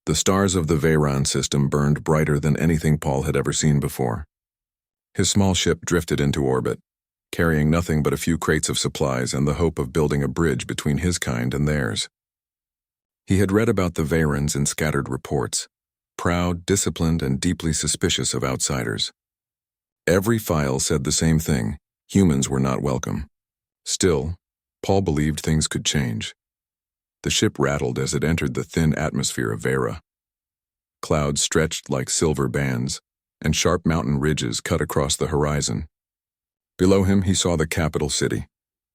The stars of the Veyron system burned brighter than anything Paul had ever seen before. His small ship drifted into orbit, carrying nothing but a few crates of supplies and the hope of building a bridge between his kind and theirs. He had read about the Veyrons in scattered reports, proud, disciplined, and deeply suspicious of outsiders. Every file said the same thing: humans were not welcome. Still, Paul believed things could change. The ship rattled as it entered the thin atmosphere of Vera. Clouds stretched like silver bands, and sharp mountain ridges cut across the horizon. Below him he saw the capital city,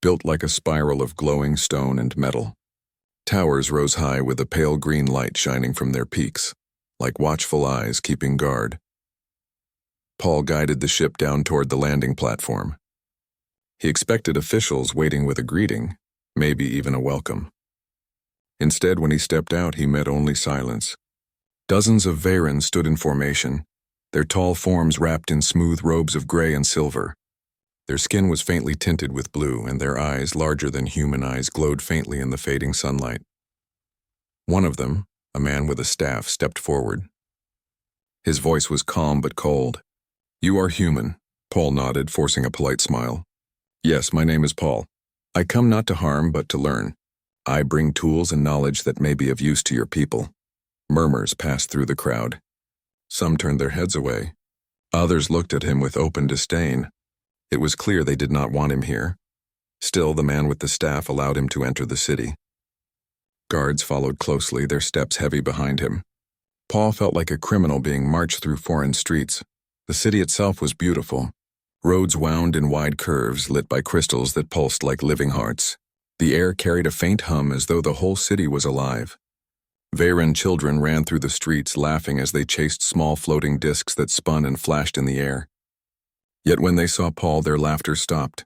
built like a spiral of glowing stone and metal. Towers rose high with a pale green light shining from their peaks, like watchful eyes keeping guard. Paul guided the ship down toward the landing platform. He expected officials waiting with a greeting, maybe even a welcome. Instead, when he stepped out, he met only silence. Dozens of Veyrons stood in formation, their tall forms wrapped in smooth robes of gray and silver. Their skin was faintly tinted with blue, and their eyes, larger than human eyes, glowed faintly in the fading sunlight. One of them, a man with a staff, stepped forward. His voice was calm but cold. "You are human," Paul nodded, forcing a polite smile. "Yes, my name is Paul. I come not to harm, but to learn. I bring tools and knowledge that may be of use to your people." Murmurs passed through the crowd. Some turned their heads away. Others looked at him with open disdain. It was clear they did not want him here. Still, the man with the staff allowed him to enter the city. Guards followed closely, their steps heavy behind him. Paul felt like a criminal being marched through foreign streets. The city itself was beautiful. Roads wound in wide curves, lit by crystals that pulsed like living hearts. The air carried a faint hum as though the whole city was alive. Veyron children ran through the streets, laughing as they chased small floating discs that spun and flashed in the air. Yet when they saw Paul, their laughter stopped.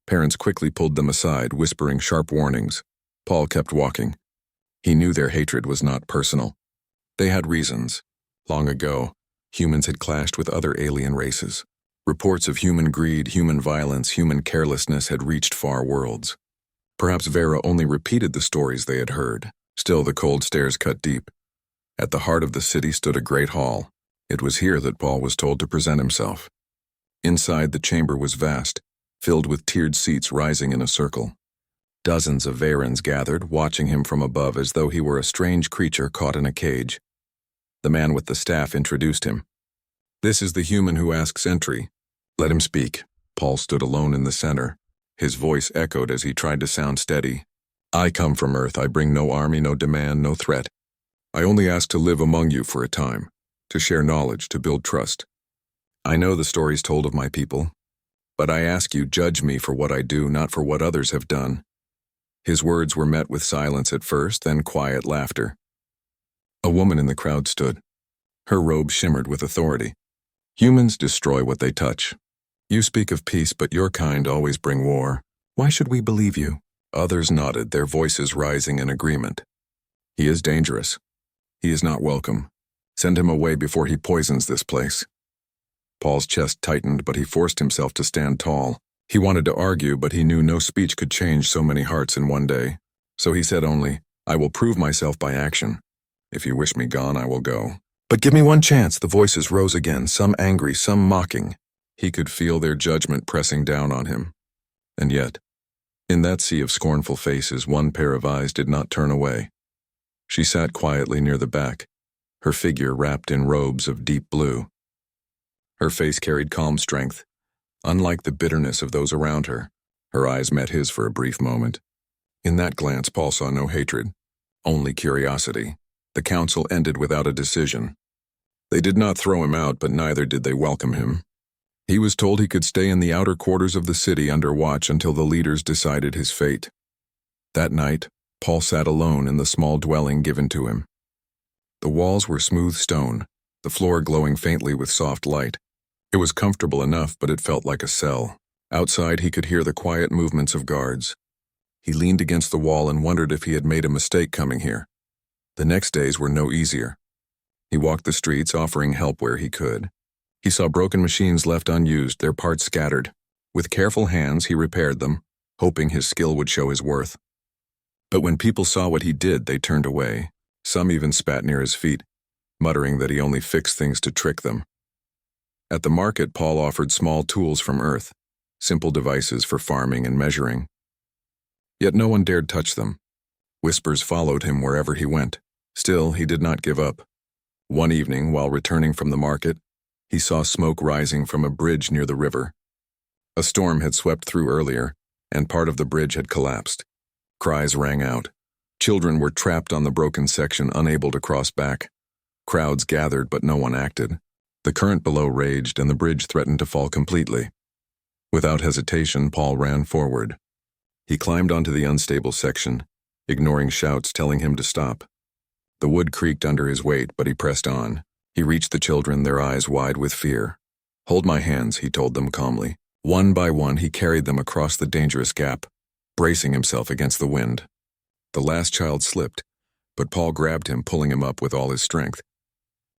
Parents quickly pulled them aside, whispering sharp warnings. Paul kept walking. He knew their hatred was not personal. They had reasons. Long ago, humans had clashed with other alien races. Reports of human greed, human violence, human carelessness had reached far worlds. Perhaps Vera only repeated the stories they had heard. Still, the cold stares cut deep. At the heart of the city stood a great hall. It was here that Paul was told to present himself. Inside, the chamber was vast, filled with tiered seats rising in a circle. Dozens of Veyrons gathered, watching him from above as though he were a strange creature caught in a cage. The man with the staff introduced him. "This is the human who asks entry. Let him speak." Paul stood alone in the center. His voice echoed as he tried to sound steady. "I come from Earth. I bring no army, no demand, no threat. I only ask to live among you for a time, to share knowledge, to build trust. I know the stories told of my people, but I ask you, judge me for what I do, not for what others have done." His words were met with silence at first, then quiet laughter. A woman in the crowd stood. Her robe shimmered with authority. "Humans destroy what they touch. You speak of peace, but your kind always bring war. Why should we believe you?" Others nodded, their voices rising in agreement. "He is dangerous. He is not welcome. Send him away before he poisons this place." Paul's chest tightened, but he forced himself to stand tall. He wanted to argue, but he knew no speech could change so many hearts in one day. So he said only, "I will prove myself by action. If you wish me gone, I will go." "But give me one chance." The voices rose again, some angry, some mocking. He could feel their judgment pressing down on him. And yet, in that sea of scornful faces, one pair of eyes did not turn away. She sat quietly near the back, her figure wrapped in robes of deep blue. Her face carried calm strength. Unlike the bitterness of those around her, her eyes met his for a brief moment. In that glance, Paul saw no hatred, only curiosity. The council ended without a decision. They did not throw him out, but neither did they welcome him. He was told he could stay in the outer quarters of the city under watch until the leaders decided his fate. That night, Paul sat alone in the small dwelling given to him. The walls were smooth stone, the floor glowing faintly with soft light. It was comfortable enough, but it felt like a cell. Outside, he could hear the quiet movements of guards. He leaned against the wall and wondered if he had made a mistake coming here. The next days were no easier. He walked the streets, offering help where he could. He saw broken machines left unused, their parts scattered. With careful hands, he repaired them, hoping his skill would show his worth. But when people saw what he did, they turned away. Some even spat near his feet, muttering that he only fixed things to trick them. At the market, Paul offered small tools from Earth, simple devices for farming and measuring. Yet no one dared touch them. Whispers followed him wherever he went. Still, he did not give up. One evening, while returning from the market, he saw smoke rising from a bridge near the river. A storm had swept through earlier, and part of the bridge had collapsed. Cries rang out. Children were trapped on the broken section, unable to cross back. Crowds gathered, but no one acted. The current below raged, and the bridge threatened to fall completely. Without hesitation, Paul ran forward. He climbed onto the unstable section, ignoring shouts telling him to stop. The wood creaked under his weight, but he pressed on. He reached the children, their eyes wide with fear. "Hold my hands," he told them calmly. One by one, he carried them across the dangerous gap, bracing himself against the wind. The last child slipped, but Paul grabbed him, pulling him up with all his strength.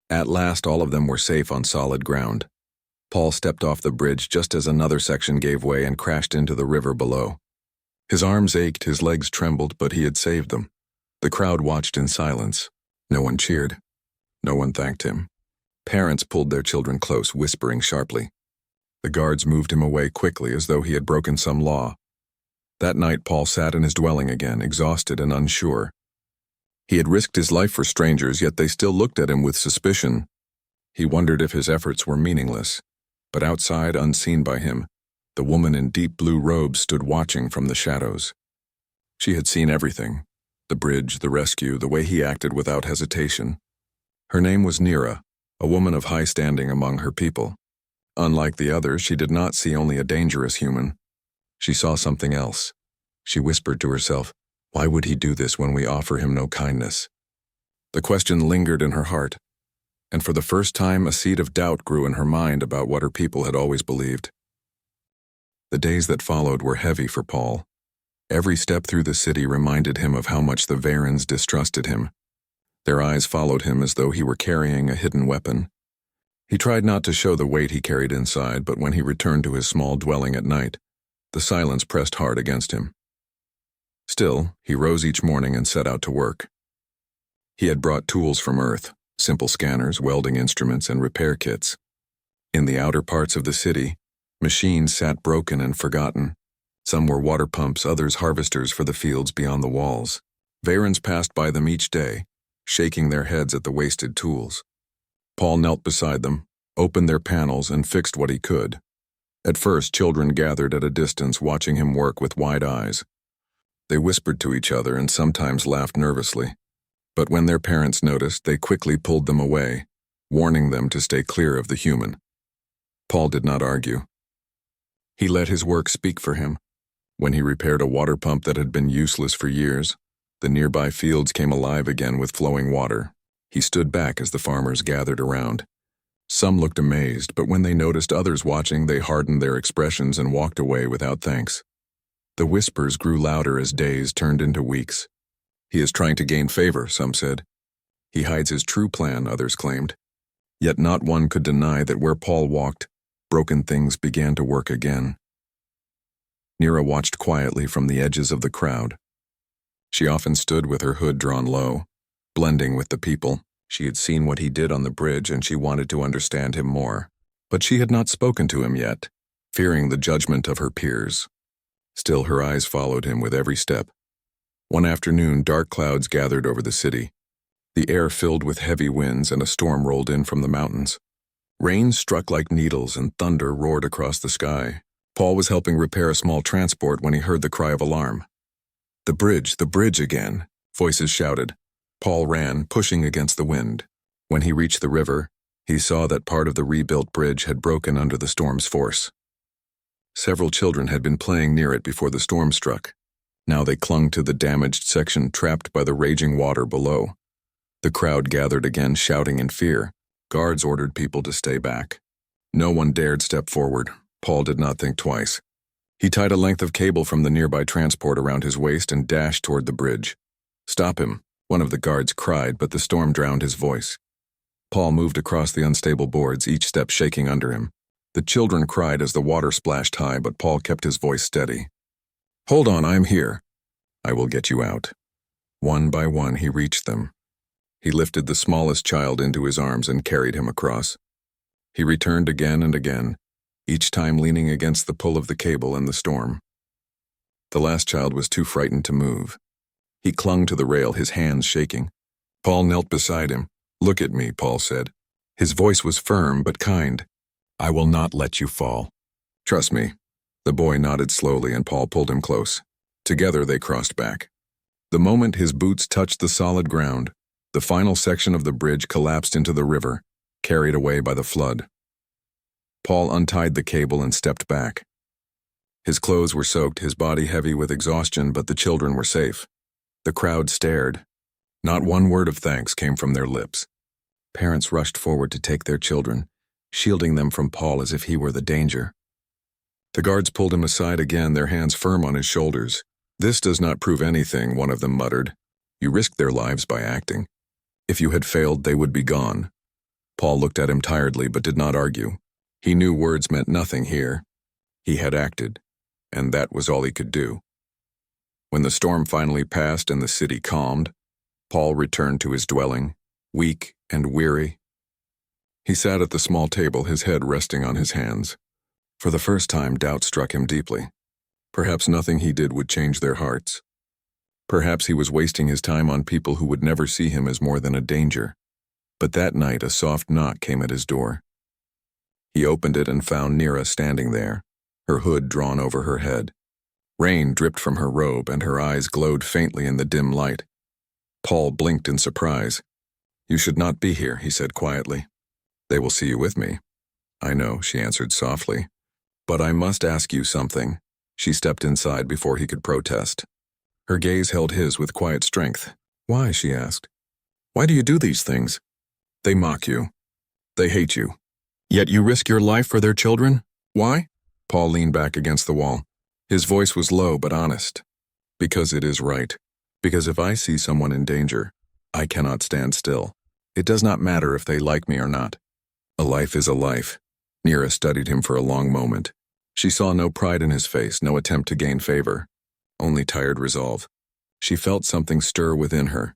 At last, all of them were safe on solid ground. Paul stepped off the bridge just as another section gave way and crashed into the river below. His arms ached, his legs trembled, but he had saved them. The crowd watched in silence. No one cheered. No one thanked him. Parents pulled their children close, whispering sharply. The guards moved him away quickly, as though he had broken some law. That night, Paul sat in his dwelling again, exhausted and unsure. He had risked his life for strangers, yet they still looked at him with suspicion. He wondered if his efforts were meaningless. But outside, unseen by him, the woman in deep blue robes stood watching from the shadows. She had seen everything: the bridge, the rescue, the way he acted without hesitation. Her name was Nira, a woman of high standing among her people. Unlike the others, she did not see only a dangerous human. She saw something else. She whispered to herself, "Why would he do this when we offer him no kindness?" The question lingered in her heart, and for the first time a seed of doubt grew in her mind about what her people had always believed. The days that followed were heavy for Paul. Every step through the city reminded him of how much the Varens distrusted him. Their eyes followed him as though he were carrying a hidden weapon. He tried not to show the weight he carried inside, but when he returned to his small dwelling at night, the silence pressed hard against him. Still, he rose each morning and set out to work. He had brought tools from Earth: simple scanners, welding instruments, and repair kits. In the outer parts of the city, machines sat broken and forgotten. Some were water pumps, others harvesters for the fields beyond the walls. Varens passed by them each day, shaking their heads at the wasted tools. Paul knelt beside them, opened their panels, and fixed what he could. At first, children gathered at a distance, watching him work with wide eyes. They whispered to each other and sometimes laughed nervously. But when their parents noticed, they quickly pulled them away, warning them to stay clear of the human. Paul did not argue. He let his work speak for him. When he repaired a water pump that had been useless for years, the nearby fields came alive again with flowing water. He stood back as the farmers gathered around. Some looked amazed, but when they noticed others watching, they hardened their expressions and walked away without thanks. The whispers grew louder as days turned into weeks. "He is trying to gain favor," some said. "He hides his true plan," others claimed. Yet not one could deny that where Paul walked, broken things began to work again. Nira watched quietly from the edges of the crowd. She often stood with her hood drawn low, blending with the people. She had seen what he did on the bridge, and she wanted to understand him more. But she had not spoken to him yet, fearing the judgment of her peers. Still, her eyes followed him with every step. One afternoon, dark clouds gathered over the city. The air filled with heavy winds, and a storm rolled in from the mountains. Rain struck like needles, and thunder roared across the sky. Paul was helping repair a small transport when he heard the cry of alarm. The bridge again," voices shouted. Paul ran, pushing against the wind. When he reached the river, he saw that part of the rebuilt bridge had broken under the storm's force. Several children had been playing near it before the storm struck. Now they clung to the damaged section, trapped by the raging water below. The crowd gathered again, shouting in fear. Guards ordered people to stay back. No one dared step forward. Paul did not think twice. He tied a length of cable from the nearby transport around his waist and dashed toward the bridge. "Stop him," one of the guards cried, but the storm drowned his voice. Paul moved across the unstable boards, each step shaking under him. The children cried as the water splashed high, but Paul kept his voice steady. "Hold on, I'm here. I will get you out." One by one, he reached them. He lifted the smallest child into his arms and carried him across. He returned again and again, each time leaning against the pull of the cable and the storm. The last child was too frightened to move. He clung to the rail, his hands shaking. Paul knelt beside him. "Look at me," Paul said. His voice was firm but kind. "I will not let you fall. Trust me." The boy nodded slowly and Paul pulled him close. Together they crossed back. The moment his boots touched the solid ground, the final section of the bridge collapsed into the river, carried away by the flood. Paul untied the cable and stepped back. His clothes were soaked, his body heavy with exhaustion, but the children were safe. The crowd stared. Not one word of thanks came from their lips. Parents rushed forward to take their children, shielding them from Paul as if he were the danger. The guards pulled him aside again, their hands firm on his shoulders. "This does not prove anything," one of them muttered. "You risked their lives by acting. If you had failed, they would be gone." Paul looked at him tiredly but did not argue. He knew words meant nothing here. He had acted, and that was all he could do. When the storm finally passed and the city calmed, Paul returned to his dwelling, weak and weary. He sat at the small table, his head resting on his hands. For the first time, doubt struck him deeply. Perhaps nothing he did would change their hearts. Perhaps he was wasting his time on people who would never see him as more than a danger. But that night, a soft knock came at his door. He opened it and found Nira standing there, her hood drawn over her head. Rain dripped from her robe and her eyes glowed faintly in the dim light. Paul blinked in surprise. "You should not be here," he said quietly. "They will see you with me." "I know," she answered softly. "But I must ask you something." She stepped inside before he could protest. Her gaze held his with quiet strength. "Why?" she asked. "Why do you do these things? They mock you. They hate you. Yet you risk your life for their children? Why?" Paul leaned back against the wall. His voice was low but honest. "Because it is right. Because if I see someone in danger, I cannot stand still. It does not matter if they like me or not. A life is a life." Nira studied him for a long moment. She saw no pride in his face, no attempt to gain favor, only tired resolve. She felt something stir within her,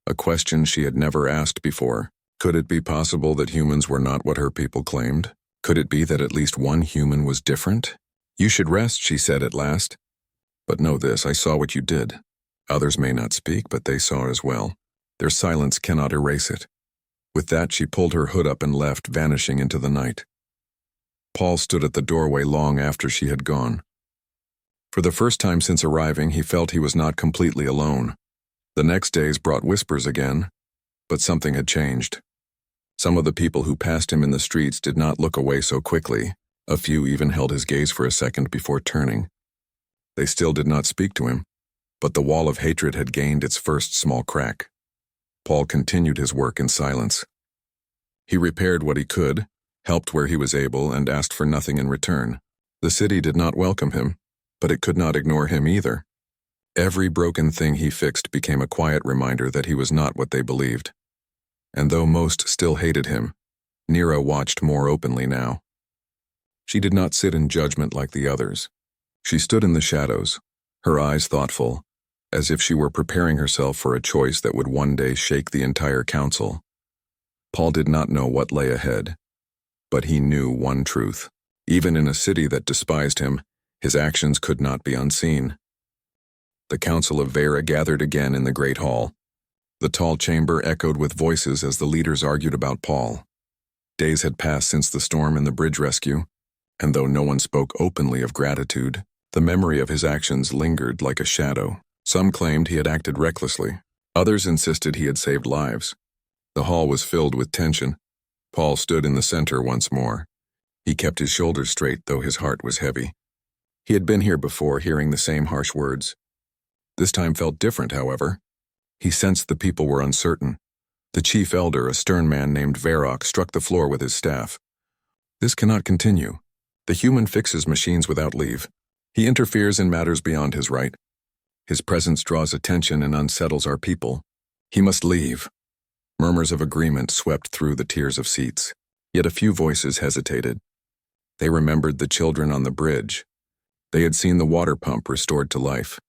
a question she had never asked before. Could it be possible that humans were not what her people claimed? Could it be that at least one human was different? "You should rest," she said at last. "But know this, I saw what you did. Others may not speak, but they saw as well. Their silence cannot erase it." With that, she pulled her hood up and left, vanishing into the night. Paul stood at the doorway long after she had gone. For the first time since arriving, he felt he was not completely alone. The next days brought whispers again, but something had changed. Some of the people who passed him in the streets did not look away so quickly. A few even held his gaze for a second before turning. They still did not speak to him, but the wall of hatred had gained its first small crack. Paul continued his work in silence. He repaired what he could, helped where he was able, and asked for nothing in return. The city did not welcome him, but it could not ignore him either. Every broken thing he fixed became a quiet reminder that he was not what they believed. And though most still hated him, Nira watched more openly now. She did not sit in judgment like the others. She stood in the shadows, her eyes thoughtful, as if she were preparing herself for a choice that would one day shake the entire council. Paul did not know what lay ahead, but he knew one truth. Even in a city that despised him, his actions could not be unseen. The Council of Vera gathered again in the Great Hall. The tall chamber echoed with voices as the leaders argued about Paul. Days had passed since the storm and the bridge rescue, and though no one spoke openly of gratitude, the memory of his actions lingered like a shadow. Some claimed he had acted recklessly. Others insisted he had saved lives. The hall was filled with tension. Paul stood in the center once more. He kept his shoulders straight, though his heart was heavy. He had been here before, hearing the same harsh words. This time felt different, however. He sensed the people were uncertain. The chief elder, a stern man named Varrock, struck the floor with his staff. "This cannot continue. The human fixes machines without leave. He interferes in matters beyond his right. His presence draws attention and unsettles our people. He must leave." Murmurs of agreement swept through the tiers of seats, yet a few voices hesitated. They remembered the children on the bridge. They had seen the water pump restored to life.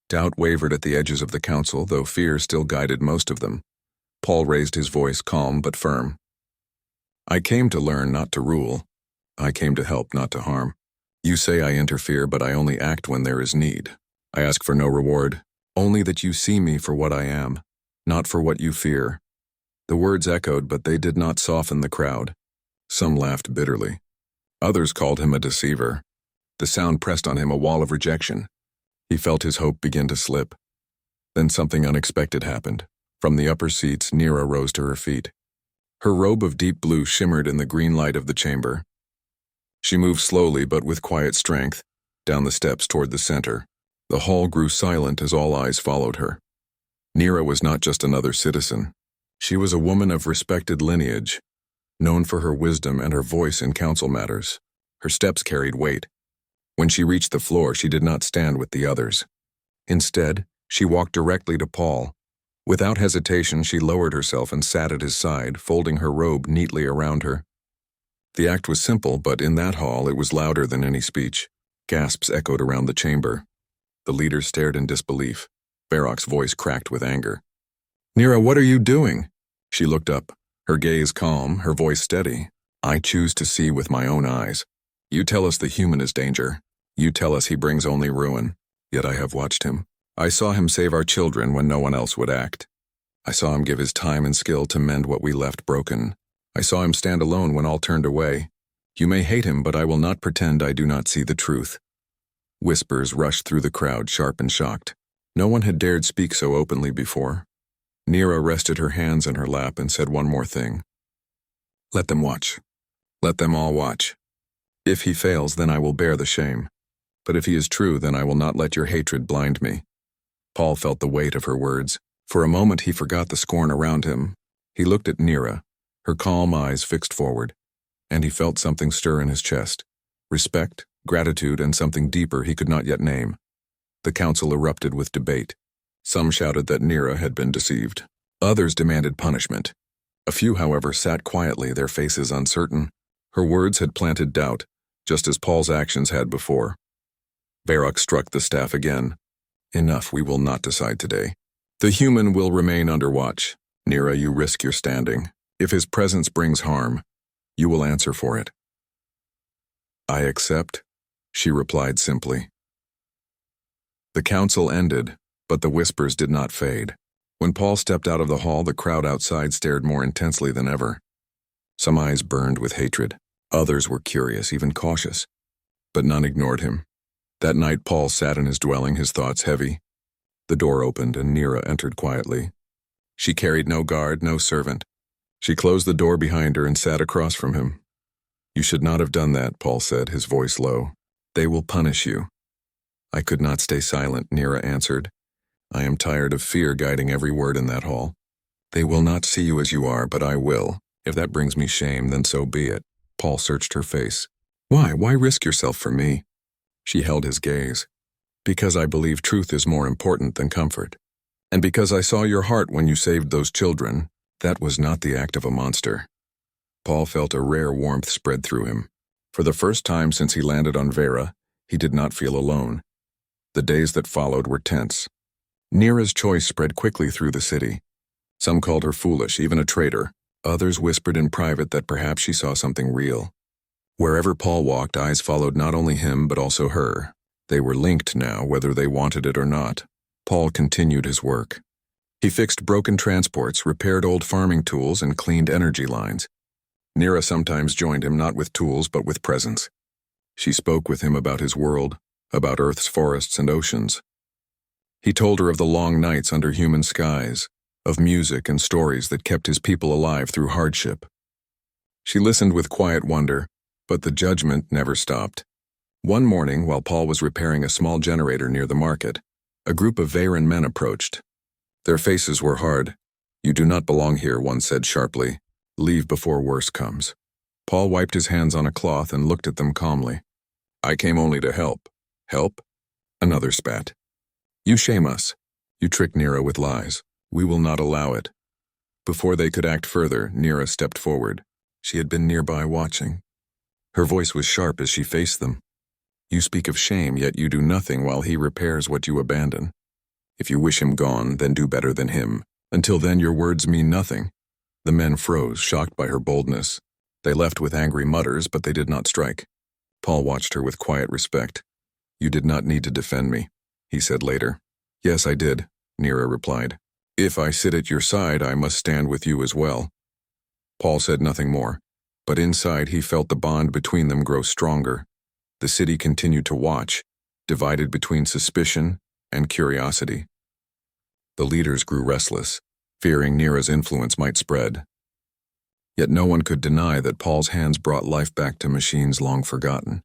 Doubt wavered at the edges of the council, though fear still guided most of them. Paul raised his voice, calm but firm. I came to learn, not to rule. I came to help, not to harm. You say I interfere, but I only act when there is need. I ask for no reward, only that you see me for what I am, not for what you fear. The words echoed, but they did not soften the crowd. Some laughed bitterly. Others called him a deceiver. The sound pressed on him a wall of rejection. He felt his hope begin to slip. Then something unexpected happened. From the upper seats, Nira rose to her feet. Her robe of deep blue shimmered in the green light of the chamber. She moved slowly but with quiet strength, down the steps toward the center. The hall grew silent as all eyes followed her. Nira was not just another citizen. She was a woman of respected lineage, known for her wisdom and her voice in council matters. Her steps carried weight. When she reached the floor, she did not stand with the others. Instead, she walked directly to Paul. Without hesitation, she lowered herself and sat at his side, folding her robe neatly around her. The act was simple, but in that hall it was louder than any speech. Gasps echoed around the chamber. The leaders stared in disbelief. Varroc's voice cracked with anger. Nira, what are you doing? She looked up, her gaze calm, her voice steady. I choose to see with my own eyes. You tell us the human is danger. You tell us he brings only ruin. Yet I have watched him. I saw him save our children when no one else would act. I saw him give his time and skill to mend what we left broken. I saw him stand alone when all turned away. You may hate him, but I will not pretend I do not see the truth. Whispers rushed through the crowd, sharp and shocked. No one had dared speak so openly before. Nira rested her hands in her lap and said one more thing. Let them watch. Let them all watch. If he fails, then I will bear the shame. But if he is true, then I will not let your hatred blind me. Paul felt the weight of her words. For a moment he forgot the scorn around him. He looked at Nira, her calm eyes fixed forward, and he felt something stir in his chest. Respect, gratitude, and something deeper he could not yet name. The council erupted with debate. Some shouted that Nira had been deceived. Others demanded punishment. A few, however, sat quietly, their faces uncertain. Her words had planted doubt, just as Paul's actions had before. Varroc struck the staff again. Enough, we will not decide today. The human will remain under watch. Nira, you risk your standing. If his presence brings harm, you will answer for it. I accept, she replied simply. The council ended, but the whispers did not fade. When Paul stepped out of the hall, the crowd outside stared more intensely than ever. Some eyes burned with hatred. Others were curious, even cautious. But none ignored him. That night, Paul sat in his dwelling, his thoughts heavy. The door opened and Nira entered quietly. She carried no guard, no servant. She closed the door behind her and sat across from him. You should not have done that, Paul said, his voice low. They will punish you. I could not stay silent, Nira answered. I am tired of fear guiding every word in that hall. They will not see you as you are, but I will. If that brings me shame, then so be it. Paul searched her face. Why? Why risk yourself for me? She held his gaze. Because I believe truth is more important than comfort. And because I saw your heart when you saved those children, that was not the act of a monster. Paul felt a rare warmth spread through him. For the first time since he landed on Vera, he did not feel alone. The days that followed were tense. Nira's choice spread quickly through the city. Some called her foolish, even a traitor. Others whispered in private that perhaps she saw something real. Wherever Paul walked, eyes followed not only him but also her. They were linked now, whether they wanted it or not. Paul continued his work. He fixed broken transports, repaired old farming tools, and cleaned energy lines. Nira sometimes joined him not with tools but with presence. She spoke with him about his world, about Earth's forests and oceans. He told her of the long nights under human skies, of music and stories that kept his people alive through hardship. She listened with quiet wonder, but the judgment never stopped. One morning, while Paul was repairing a small generator near the market, a group of Veyran men approached. Their faces were hard. You do not belong here, one said sharply. Leave before worse comes. Paul wiped his hands on a cloth and looked at them calmly. I came only to help. Help? Another spat. You shame us. You trick Nira with lies. We will not allow it. Before they could act further, Nira stepped forward. She had been nearby watching. Her voice was sharp as she faced them. You speak of shame, yet you do nothing while he repairs what you abandon. If you wish him gone, then do better than him. Until then, your words mean nothing. The men froze, shocked by her boldness. They left with angry mutters, but they did not strike. Paul watched her with quiet respect. You did not need to defend me, he said later. Yes, I did, Nira replied. If I sit at your side, I must stand with you as well. Paul said nothing more, but inside he felt the bond between them grow stronger. The city continued to watch, divided between suspicion and curiosity. The leaders grew restless, fearing Nira's influence might spread. Yet no one could deny that Paul's hands brought life back to machines long forgotten.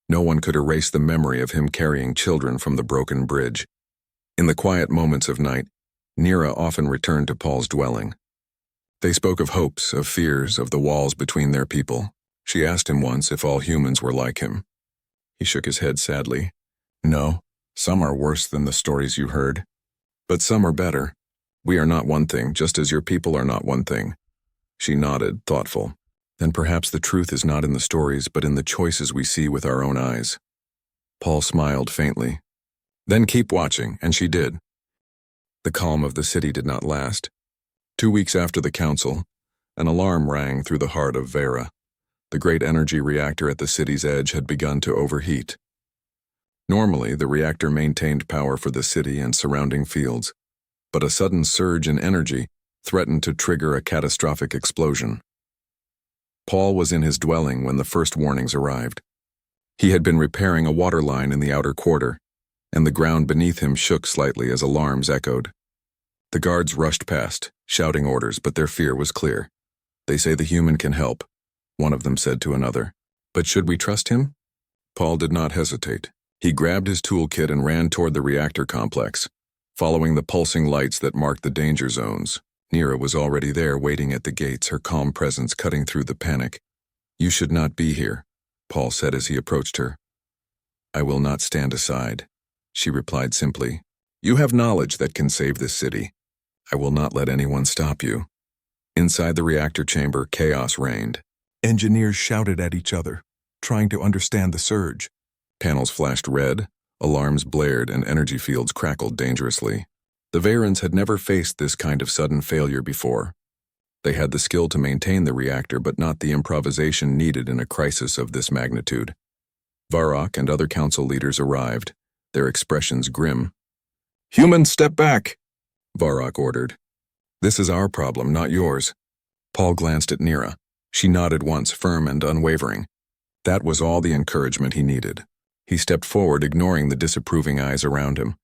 No one could erase the memory of him carrying children from the broken bridge. In the quiet moments of night, Nira often returned to Paul's dwelling. They spoke of hopes, of fears, of the walls between their people. She asked him once if all humans were like him. He shook his head sadly. No, some are worse than the stories you heard. But some are better. We are not one thing, just as your people are not one thing. She nodded, thoughtful. Then perhaps the truth is not in the stories, but in the choices we see with our own eyes. Paul smiled faintly. Then keep watching, and she did. The calm of the city did not last. 2 weeks after the council, an alarm rang through the heart of Vera. The great energy reactor at the city's edge had begun to overheat. Normally, the reactor maintained power for the city and surrounding fields, but a sudden surge in energy threatened to trigger a catastrophic explosion. Paul was in his dwelling when the first warnings arrived. He had been repairing a water line in the outer quarter, and the ground beneath him shook slightly as alarms echoed. The guards rushed past, shouting orders, but their fear was clear. They say the human can help, one of them said to another. But should we trust him? Paul did not hesitate. He grabbed his toolkit and ran toward the reactor complex, following the pulsing lights that marked the danger zones. Nira was already there waiting at the gates, her calm presence cutting through the panic. You should not be here, Paul said as he approached her. I will not stand aside, she replied simply. You have knowledge that can save this city. I will not let anyone stop you. Inside the reactor chamber, chaos reigned. Engineers shouted at each other, trying to understand the surge. Panels flashed red, alarms blared, and energy fields crackled dangerously. The Varans had never faced this kind of sudden failure before. They had the skill to maintain the reactor, but not the improvisation needed in a crisis of this magnitude. Varrock and other council leaders arrived, their expressions grim. Humans, step back, Varrock ordered. This is our problem, not yours. Paul glanced at Nira. She nodded once, firm and unwavering. That was all the encouragement he needed. He stepped forward, ignoring the disapproving eyes around him.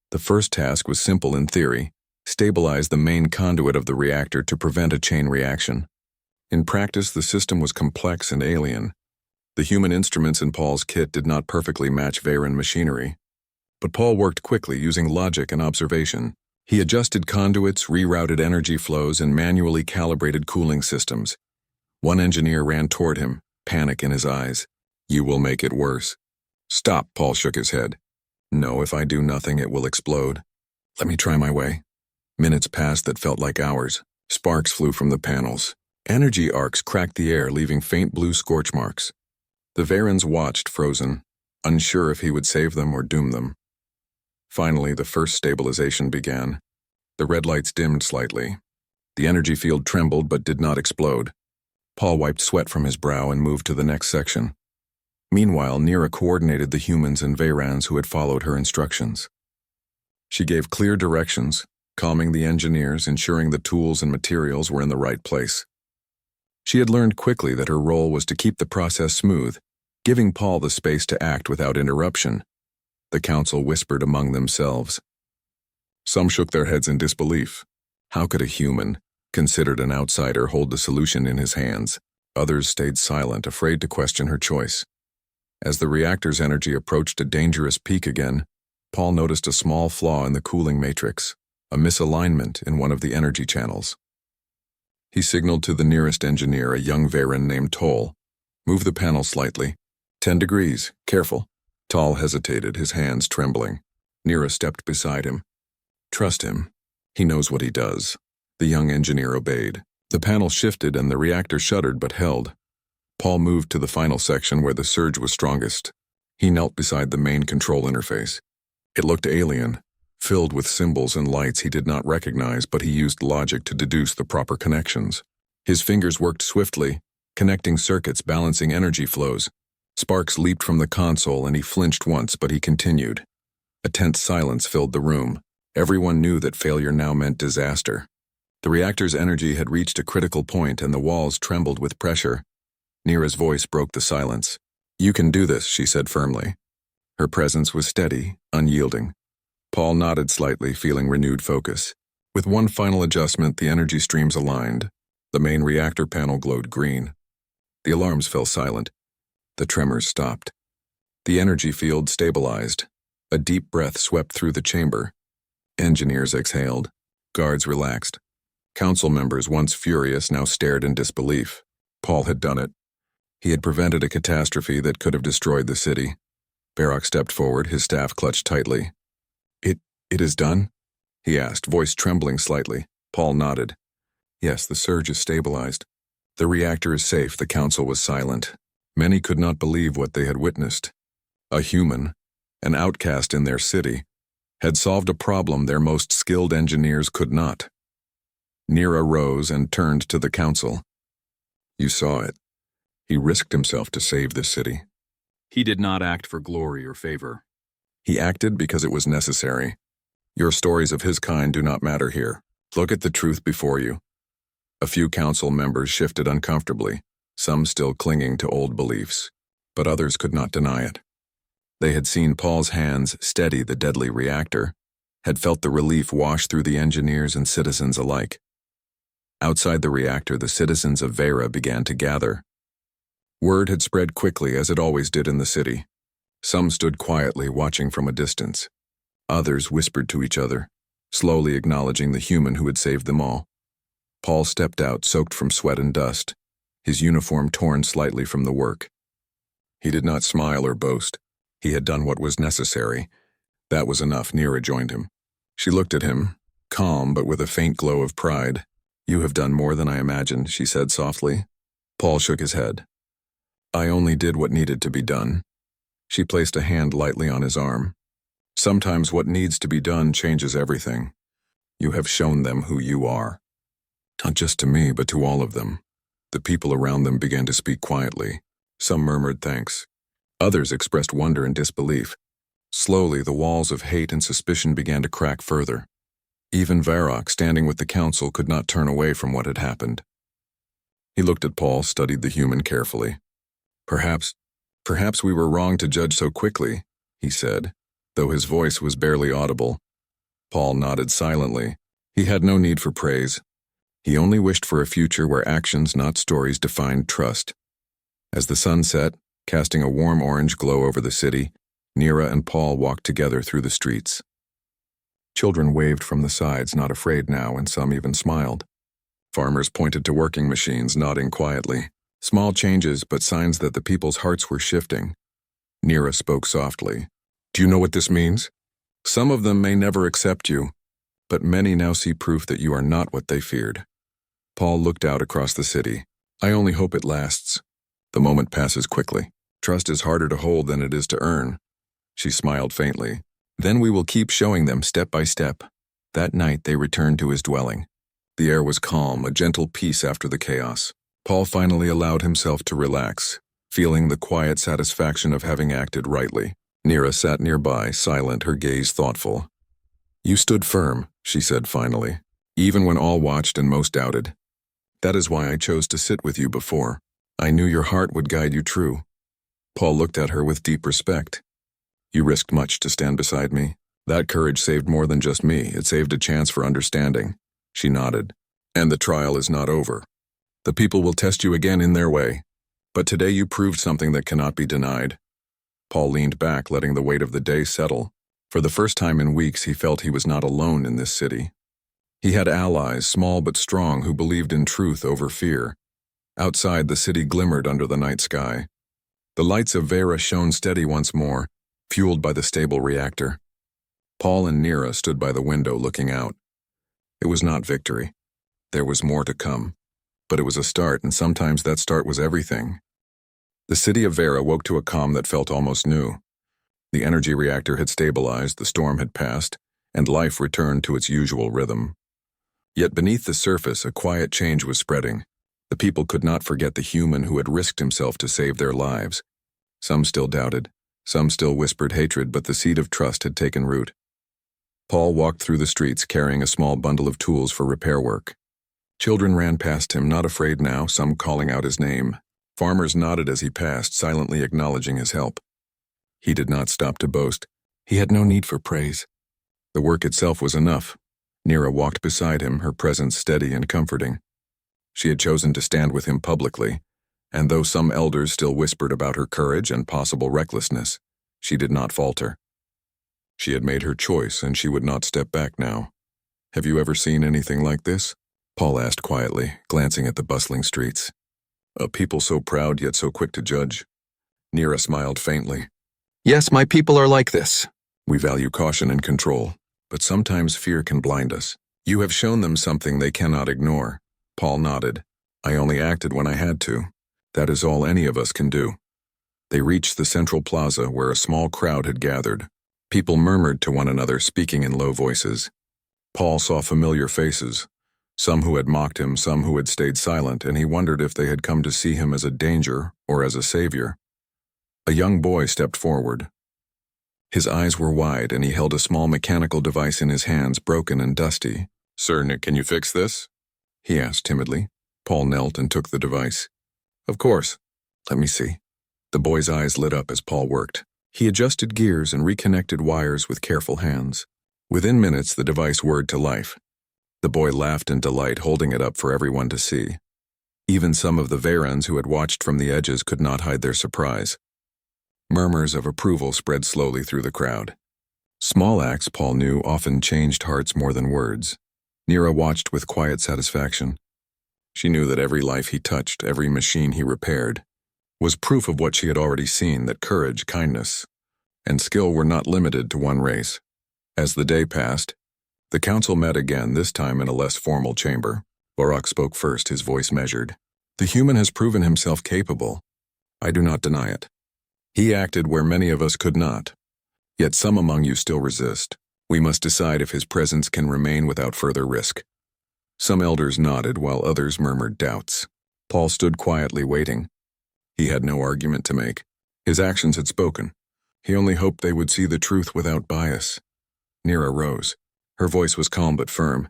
The first task was simple in theory: stabilize the main conduit of the reactor to prevent a chain reaction. In practice, the system was complex and alien. The human instruments in Paul's kit did not perfectly match Varan machinery. But Paul worked quickly, using logic and observation. He adjusted conduits, rerouted energy flows, and manually calibrated cooling systems. One engineer ran toward him, panic in his eyes. You will make it worse. Stop, Paul shook his head. No, if I do nothing, it will explode. Let me try my way. Minutes passed that felt like hours. Sparks flew from the panels. Energy arcs cracked the air, leaving faint blue scorch marks. The Varans watched, frozen, unsure if he would save them or doom them. Finally, the first stabilization began. The red lights dimmed slightly. The energy field trembled but did not explode. Paul wiped sweat from his brow and moved to the next section. Meanwhile, Nira coordinated the humans and Varans who had followed her instructions. She gave clear directions, calming the engineers, ensuring the tools and materials were in the right place. She had learned quickly that her role was to keep the process smooth, giving Paul the space to act without interruption. The council whispered among themselves. Some shook their heads in disbelief. How could a human, considered an outsider, hold the solution in his hands? Others stayed silent, afraid to question her choice. As the reactor's energy approached a dangerous peak again, Paul noticed a small flaw in the cooling matrix, a misalignment in one of the energy channels. He signaled to the nearest engineer, a young Varan named Toll. Move the panel slightly. 10 degrees, careful. Toll hesitated, his hands trembling. Nira stepped beside him. Trust him. He knows what he does. The young engineer obeyed. The panel shifted and the reactor shuddered but held. Paul moved to the final section where the surge was strongest. He knelt beside the main control interface. It looked alien, filled with symbols and lights he did not recognize, but he used logic to deduce the proper connections. His fingers worked swiftly, connecting circuits, balancing energy flows. Sparks leaped from the console and he flinched once, but he continued. A tense silence filled the room. Everyone knew that failure now meant disaster. The reactor's energy had reached a critical point and the walls trembled with pressure. Nira's voice broke the silence. "You can do this," she said firmly. Her presence was steady, unyielding. Paul nodded slightly, feeling renewed focus. With one final adjustment, the energy streams aligned. The main reactor panel glowed green. The alarms fell silent. The tremors stopped. The energy field stabilized. A deep breath swept through the chamber. Engineers exhaled. Guards relaxed. Council members, once furious, now stared in disbelief. Paul had done it. He had prevented a catastrophe that could have destroyed the city. Varrock stepped forward, his staff clutched tightly. It is done?" he asked, voice trembling slightly. Paul nodded. "Yes, the surge is stabilized. The reactor is safe." The council was silent. Many could not believe what they had witnessed. A human, an outcast in their city, had solved a problem their most skilled engineers could not. Nira rose and turned to the council. "You saw it. He risked himself to save this city. He did not act for glory or favor. He acted because it was necessary. Your stories of his kind do not matter here. Look at the truth before you." A few council members shifted uncomfortably, some still clinging to old beliefs, but others could not deny it. They had seen Paul's hands steady the deadly reactor, had felt the relief wash through the engineers and citizens alike. Outside the reactor, the citizens of Vera began to gather. Word had spread quickly, as it always did in the city. Some stood quietly, watching from a distance. Others whispered to each other, slowly acknowledging the human who had saved them all. Paul stepped out, soaked from sweat and dust, his uniform torn slightly from the work. He did not smile or boast. He had done what was necessary. That was enough. Nira joined him. She looked at him, calm but with a faint glow of pride. "You have done more than I imagined," she said softly. Paul shook his head. "I only did what needed to be done." She placed a hand lightly on his arm. "Sometimes what needs to be done changes everything. You have shown them who you are." Not just to me, but to all of them. The people around them began to speak quietly. Some murmured thanks. Others expressed wonder and disbelief. Slowly, the walls of hate and suspicion began to crack further. Even Varrock, standing with the council, could not turn away from what had happened. He looked at Paul, studied the human carefully. Perhaps we were wrong to judge so quickly," he said, though his voice was barely audible. Paul nodded silently. He had no need for praise. He only wished for a future where actions, not stories, defined trust. As the sun set, casting a warm orange glow over the city, Nira and Paul walked together through the streets. Children waved from the sides, not afraid now, and some even smiled. Farmers pointed to working machines, nodding quietly. Small changes, but signs that the people's hearts were shifting. Nira spoke softly. "Do you know what this means? Some of them may never accept you, but many now see proof that you are not what they feared." Paul looked out across the city. "I only hope it lasts. The moment passes quickly. Trust is harder to hold than it is to earn." She smiled faintly. "Then we will keep showing them step by step." That night they returned to his dwelling. The air was calm, a gentle peace after the chaos. Paul finally allowed himself to relax, feeling the quiet satisfaction of having acted rightly. Nira sat nearby, silent, her gaze thoughtful. "You stood firm," she said finally, "even when all watched and most doubted. That is why I chose to sit with you before. I knew your heart would guide you true." Paul looked at her with deep respect. "You risked much to stand beside me. That courage saved more than just me. It saved a chance for understanding." She nodded. "And the trial is not over. The people will test you again in their way. But today you proved something that cannot be denied." Paul leaned back, letting the weight of the day settle. For the first time in weeks, he felt he was not alone in this city. He had allies, small but strong, who believed in truth over fear. Outside, the city glimmered under the night sky. The lights of Vera shone steady once more, fueled by the stable reactor. Paul and Nira stood by the window looking out. It was not victory. There was more to come. But it was a start, and sometimes that start was everything. The city of Vera woke to a calm that felt almost new. The energy reactor had stabilized, the storm had passed, and life returned to its usual rhythm. Yet beneath the surface, a quiet change was spreading. The people could not forget the human who had risked himself to save their lives. Some still doubted, some still whispered hatred, but the seed of trust had taken root. Paul walked through the streets carrying a small bundle of tools for repair work. Children ran past him, not afraid now, some calling out his name. Farmers nodded as he passed, silently acknowledging his help. He did not stop to boast. He had no need for praise. The work itself was enough. Nira walked beside him, her presence steady and comforting. She had chosen to stand with him publicly, and though some elders still whispered about her courage and possible recklessness, she did not falter. She had made her choice, and she would not step back now. "Have you ever seen anything like this?" Paul asked quietly, glancing at the bustling streets. "A people so proud yet so quick to judge." Nira smiled faintly. "Yes, my people are like this. We value caution and control, but sometimes fear can blind us. You have shown them something they cannot ignore." Paul nodded. "I only acted when I had to. That is all any of us can do." They reached the central plaza where a small crowd had gathered. People murmured to one another, speaking in low voices. Paul saw familiar faces, some who had mocked him, some who had stayed silent, and he wondered if they had come to see him as a danger or as a savior. A young boy stepped forward. His eyes were wide, and he held a small mechanical device in his hands, broken and dusty. "Sir, can you fix this?" he asked timidly. Paul knelt and took the device. "Of course. Let me see." The boy's eyes lit up as Paul worked. He adjusted gears and reconnected wires with careful hands. Within minutes, the device whirred to life. The boy laughed in delight, holding it up for everyone to see. Even some of the Varans who had watched from the edges could not hide their surprise. Murmurs of approval spread slowly through the crowd. Small acts, Paul knew, often changed hearts more than words. Nira watched with quiet satisfaction. She knew that every life he touched, every machine he repaired, was proof of what she had already seen, that courage, kindness, and skill were not limited to one race. As the day passed, the council met again, this time in a less formal chamber. Orcs spoke first, his voice measured. "The human has proven himself capable. I do not deny it. He acted where many of us could not. Yet some among you still resist. We must decide if his presence can remain without further risk." Some elders nodded, while others murmured doubts. Paul stood quietly waiting. He had no argument to make. His actions had spoken. He only hoped they would see the truth without bias. Nira rose. Her voice was calm but firm.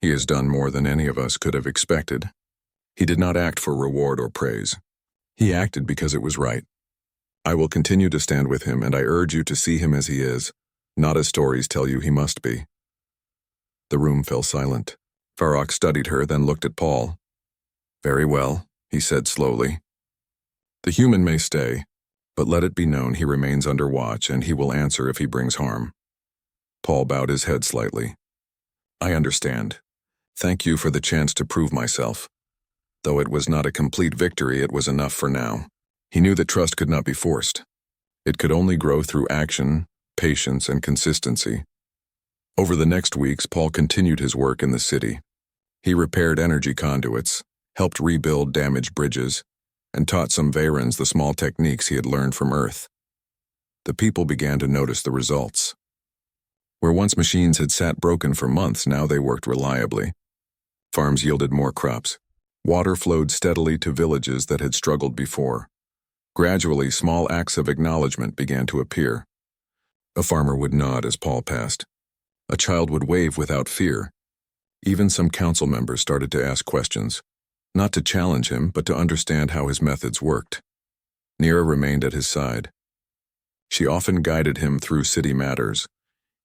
"He has done more than any of us could have expected." He did not act for reward or praise. He acted because it was right. "I will continue to stand with him, and I urge you to see him as he is, not as stories tell you he must be." The room fell silent. Farrak studied her, then looked at Paul. "Very well," he said slowly. "The human may stay, but let it be known he remains under watch, and he will answer if he brings harm." Paul bowed his head slightly. "I understand. Thank you for the chance to prove myself. Though it was not a complete victory, it was enough for now." He knew that trust could not be forced. It could only grow through action, patience, and consistency. Over the next weeks, Paul continued his work in the city. He repaired energy conduits, helped rebuild damaged bridges, and taught some Varans the small techniques he had learned from Earth. The people began to notice the results. Where once machines had sat broken for months, now they worked reliably. Farms yielded more crops. Water flowed steadily to villages that had struggled before. Gradually, small acts of acknowledgement began to appear. A farmer would nod as Paul passed. A child would wave without fear. Even some council members started to ask questions, not to challenge him, but to understand how his methods worked. Nira remained at his side. She often guided him through city matters,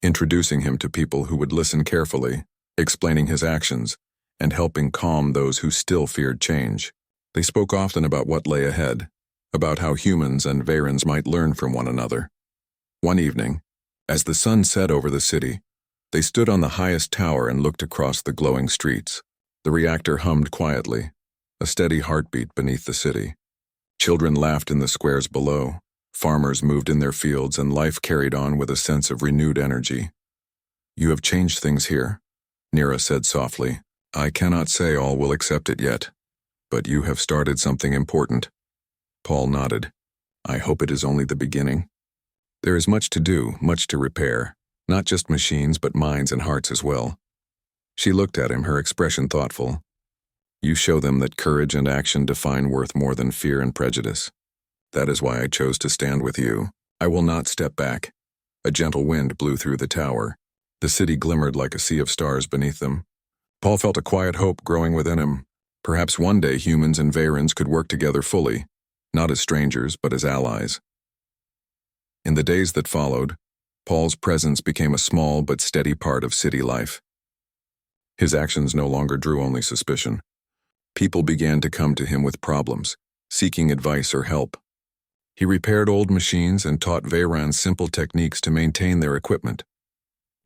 introducing him to people who would listen carefully, explaining his actions, and helping calm those who still feared change. They spoke often about what lay ahead, about how humans and Varans might learn from one another. One evening, as the sun set over the city, they stood on the highest tower and looked across the glowing streets. The reactor hummed quietly, a steady heartbeat beneath the city. Children laughed in the squares below, farmers moved in their fields, and life carried on with a sense of renewed energy. "You have changed things here," Nira said softly. "I cannot say all will accept it yet, but you have started something important." Paul nodded. "I hope it is only the beginning. There is much to do, much to repair, Not just machines, but minds and hearts as well. She looked at him, her expression thoughtful. You show them that courage and action define worth more than fear and prejudice. That is why I chose to stand with you. I will not step back. A gentle wind blew through the tower. The city glimmered like a sea of stars beneath them. Paul felt a quiet hope growing within him. Perhaps one day humans and Vayrans could work together fully, not as strangers, but as allies. In the days that followed, Paul's presence became a small but steady part of city life. His actions no longer drew only suspicion. People began to come to him with problems, seeking advice or help. He repaired old machines and taught Vayrans simple techniques to maintain their equipment.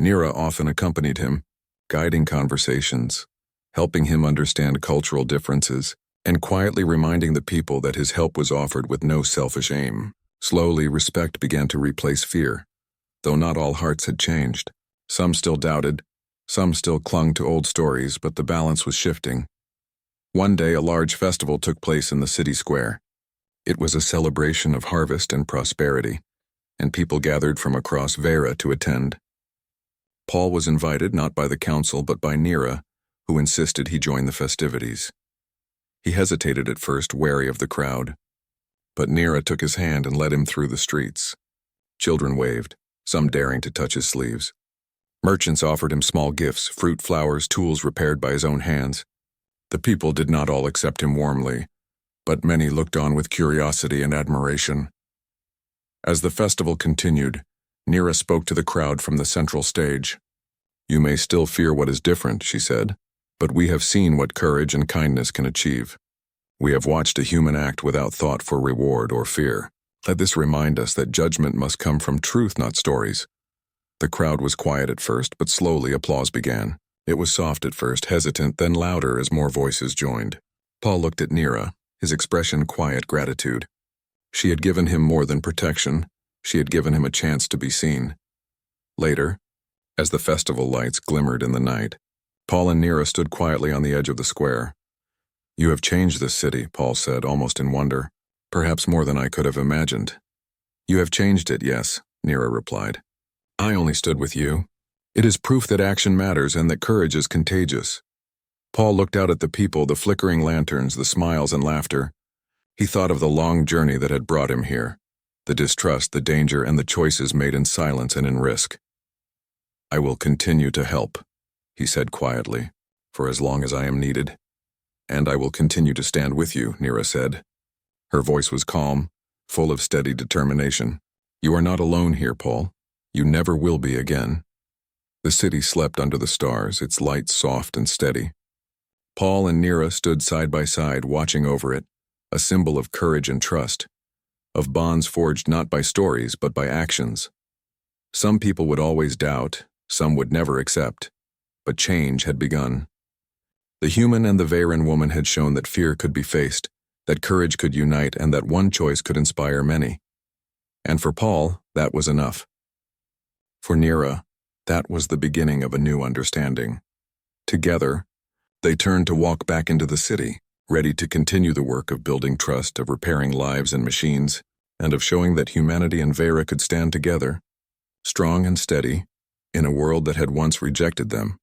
Nira often accompanied him, guiding conversations, helping him understand cultural differences, and quietly reminding the people that his help was offered with no selfish aim. Slowly, respect began to replace fear. Though not all hearts had changed. Some still doubted, some still clung to old stories, but the balance was shifting. One day, a large festival took place in the city square. It was a celebration of harvest and prosperity, and people gathered from across Veyra to attend. Paul was invited not by the council but by Nira, who insisted he join the festivities. He hesitated at first, wary of the crowd. But Nira took his hand and led him through the streets. Children waved, some daring to touch his sleeves. Merchants offered him small gifts, fruit, flowers, tools repaired by his own hands. The people did not all accept him warmly, but many looked on with curiosity and admiration. As the festival continued, Nira spoke to the crowd from the central stage. You may still fear what is different, she said, but we have seen what courage and kindness can achieve. We have watched a human act without thought for reward or fear. Let this remind us that judgment must come from truth, not stories. The crowd was quiet at first, but slowly applause began. It was soft at first, hesitant, then louder as more voices joined. Paul looked at Nira, his expression quiet gratitude. She had given him more than protection. She had given him a chance to be seen. Later, as the festival lights glimmered in the night, Paul and Nira stood quietly on the edge of the square. You have changed this city, Paul said, almost in wonder. Perhaps more than I could have imagined. You have changed it, yes, Nira replied. I only stood with you. It is proof that action matters and that courage is contagious. Paul looked out at the people, the flickering lanterns, the smiles and laughter. He thought of the long journey that had brought him here, the distrust, the danger, and the choices made in silence and in risk. I will continue to help, he said quietly, for as long as I am needed. And I will continue to stand with you, Nira said. Her voice was calm, full of steady determination. You are not alone here, Paul. You never will be again. The city slept under the stars, its lights soft and steady. Paul and Nira stood side by side, watching over it, a symbol of courage and trust, of bonds forged not by stories but by actions. Some people would always doubt, some would never accept, but change had begun. The human and the Veyran woman had shown that fear could be faced, that courage could unite, and that one choice could inspire many. And for Paul, that was enough. For Nira, that was the beginning of a new understanding. Together, they turned to walk back into the city, ready to continue the work of building trust, of repairing lives and machines, and of showing that humanity and Veyra could stand together, strong and steady, in a world that had once rejected them.